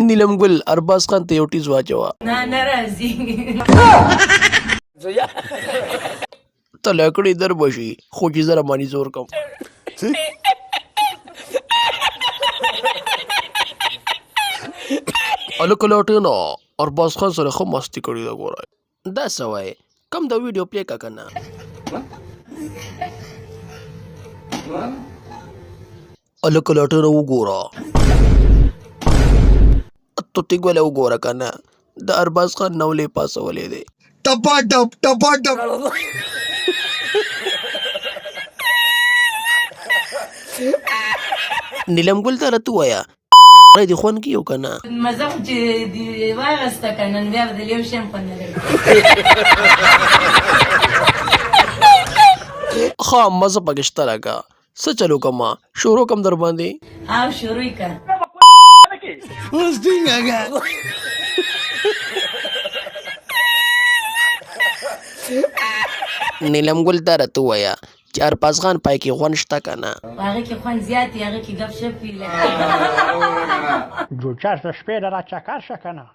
نیلم ګل ارباز خان ته یو ټیز واچوه. نه راځي. ته لکړې در بشي خو چې زه رماني زور کوم. هلکه لاټېنه ارباز خان سره ښه مستي کړې ده ګوره. دا څه وایې کم د ویډیو پلی که که نه. هلکه لاټېنه وګوره توتې ګوله وګوره که نه د ارباز خان نولې پاسولی دی. ټپاټپ ټپاټپ. نیلم ګل ته راته ووایه دې خوند کې یو که نه. مزه خو چې دې واغسته که نن بیا به د یو شی هم خوند نه لري. ښه مزه پکې شته راکه څه چلو کما شروع کم در باندې. او شروع که اوس ټینګه نیلم ګل ته راته ووایه چې ارباز خان پای کې خوند شته که نه. هغه کې خوند زیات وي هغه کې ګپ شپ وي لکه جو چرته شپې له را چکر شه که نه